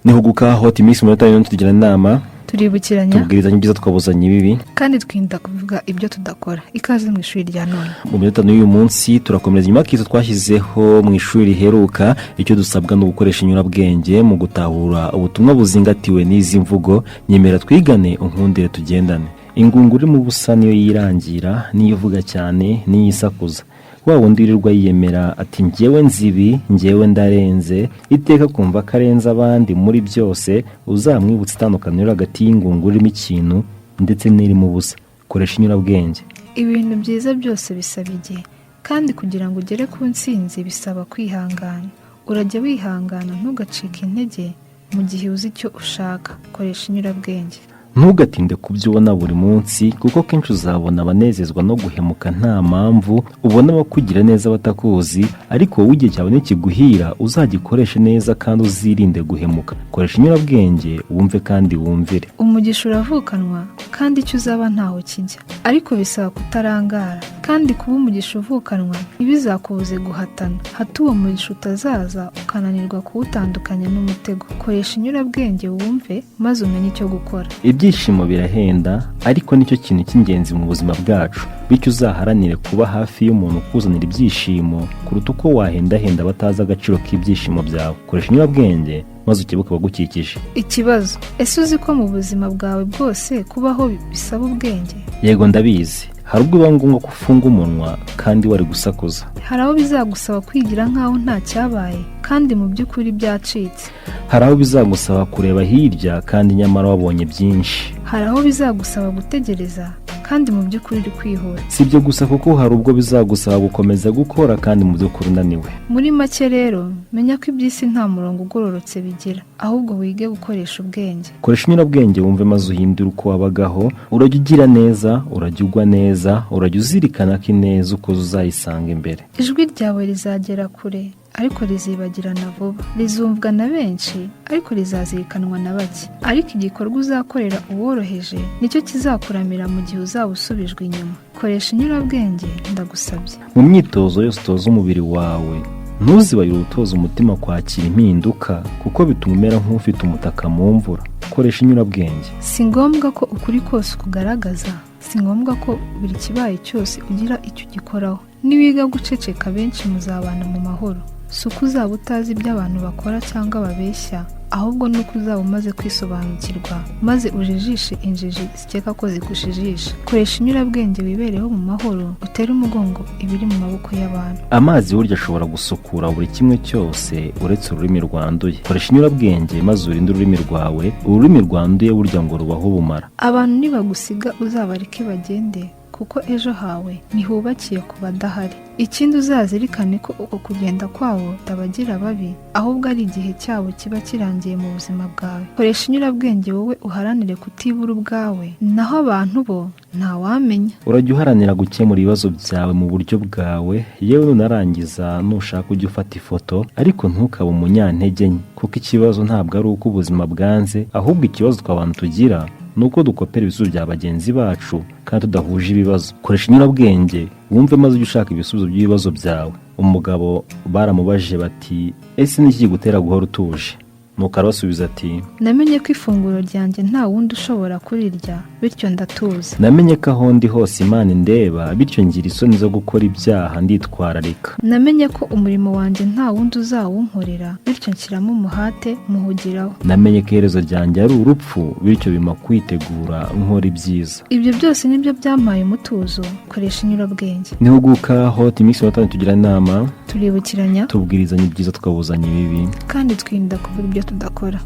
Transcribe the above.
Nihuguka hot iminsi mu minota tugira inama turibukiranya tubwirizanya ibyiza twabuzanya ibibi kandi twinda kuvuga ibyo tudakora. Ikaze mu ishuri rya none. Mu minota n'uyu munsi turakomereza inyuma kizo twashyizeho mu ishuri riheruka. Icyo dusabwa no gukoresha inyurabwenge mu gutahura ubutumwa buzingatiwe n'izi mvugo. Nyemera twigane unkundire tugendane. Ingunguri mu busa niyo yirangira, niyo ivuga cyane, niyo isakuza. Wa wundi wirirwa yiyemera ati njyewe nzibi, njyewe ndarenze, iteka kumva karenza abandi muri byose. Uzamwibutsa itandukaniro hagati y'ingunguru irimo ikintu ndetse n'iri mu busa. Koresha inyurabwenge. Ibintu byiza byose bisaba igihe, kandi kugira ngo ugere ku ntsinzi bisaba kwihangana. Urajya wihangana, ntugacike intege mu gihe uzi icyo ushaka. Koresha inyurabwenge. Ntugatinde kubyo ubona buri munsi, kuko kenshi uzabona abanezezwa no guhemuka nta mpamvu. Ubona abakugira neza batakuzi, ariko wowe igihe cyawe nikiguhira uzagikoreshe neza kandi uzirinde guhemuka. Koresha inyurabwenge, wumve kandi wumvire. Umugisha uravukanwa, kandi icyo uzaba ntaho kijya, ariko bisaba kutarangara. Kandi kuba umugisha uvukanwa ntibizakubuze guhatana, hato uwo mugisha utazaza ukananirwa kuwutandukanya n'umutego. Koresha inyurabwenge wumve, maze umenye icyo gukora. Ibyishimo birahenda, ariko nicyo kintu cy'ingenzi mu buzima bwacu. Bityo uzaharanire kuba hafi y'umuntu ukuzanira ibyishimo kuruta uko wahendahenda batazi agaciro k'ibyishimo byawe. Koresha inyurabwenge maze ukebuke abagukikije. Ikibazo: ese uzi ko mu buzima bwawe bwose kubaho bisaba ubwenge? Yego ndabizi. Hari ubwo biba ngombwa ko ufunga umunwa kandi wari gusakuza. Hari aho bizagusaba kwigira nk'aho nta cyabaye kandi mu by'ukuri byacitse. Hari aho bizagusaba kureba hirya kandi nyamara wabonye byinshi. Hari aho bizagusaba gutegereza kandi mu by'ukuri uri kwihuta. Si ibyo gusa, kuko hari ubwo bizagusaba gukomeza gukora kandi mu by'ukuri unaniwe. Muri make rero, menya ko iby'isi nta murongo ugororotse bigira, ahubwo wige gukoresha ubwenge. Koresha inyurabwenge wumve maze uhindure uko wabagaho. Urajya ugira neza, urajya ugwa neza, urajya uzirikana ko ineza ukoze uzayisanga imbere. Ijwi ryawe rizagera kure, ariko rizibagirana vuba. Rizumvwa na benshi, ariko rizazirikanwa na bake. Ariko igikorwa uzakorera uworoheje nicyo kizakuramira mu gihe uzaba usubijwe inyuma. Koresha inyurabwenge, ndagusabye. Mu myitozo yose utoza umubiri wawe, ntuzibagire gutoza umutima kwakira impinduka, kuko bituma umera nk'ufite umutaka mu mvura. Koresha inyurabwenge. Si ngombwa ko ukuri kose ukugaragaza, si ngombwa ko buri kibaye cyose ugira icyo ugikoraho. Niwiga guceceka benshi muzabana mu mahoro. Si uko uzaba utazi ibyo abantu bakora cyangwa babeshya, ahubwo nuko uzaba umaze kwisobanukirwa, maze ujijishe injiji zikeka ko zikushijisha. Koresha inyurabwenge wibereho mu mahoro, utere umugongo ibiri mu maboko y'abantu. Amazi burya ashobora gusukura buri kimwe cyose uretse ururimi rwanduye. Koresha inyurabwenge maze urinde ururimi rwawe. Ururimi rwanduye burya ngo rubaho ubumara. Abantu nibagusiga uzabareke bagende, kuko ejo hawe ntihubakiye ku badahari. Ikindi uzazirikane ko uko kugenda kwabo tabagira babi, ahubwo ari igihe cyabo kiba kirangiye mu buzima bwawe. Koresha inyurabwenge wowe uharanire kutibura ubwawe, naho abantu bo ntawamenya. Urajya uharanira gukemura ibibazo byawe mu buryo bwawe. Yewe nunarangiza nushaka ujya ufata ifoto, ariko ntukabe umunyantege nke, kuko ikibazo ntabwo ari uko ubuzima bwanze, ahubwo ikibazo tw'abantu tugira nuko dukopera ibisubizo bya bagenzi bacu kandi tudahuje ibibazo. Koresha inyurabwenge wumve maze ujye ushaka ibisubizo by'ibibazo byawe. Umugabo baramubajije bati ese niki kigutera guhora utuje? Nuko arabasubiza ati namenye ko ifunguro ryanjye nta wundi ushobora kurirya, bityo ndatuza. Namenye ko aho ndi hose Imana indeba, bityo ngira isoni zo gukora ibyaha nditwararika. Namenye ko umurimo wanjye nta wundi uzawunkorera, bityo nshyiramo umuhate muhugiraho. Namenye ko iherezo ryanjye ari urupfu, bityo bima kwitegura nkora ibyiza. Ibyo byose nibyo byampaye umutuzo. Koresha inyurabwenge. Nihuguka hot iminsi mu tugira inama turibukiranya tubwirizanya ibyiza twabuzanya ibibi, kandi twinda kuvuga ibyo tudakora.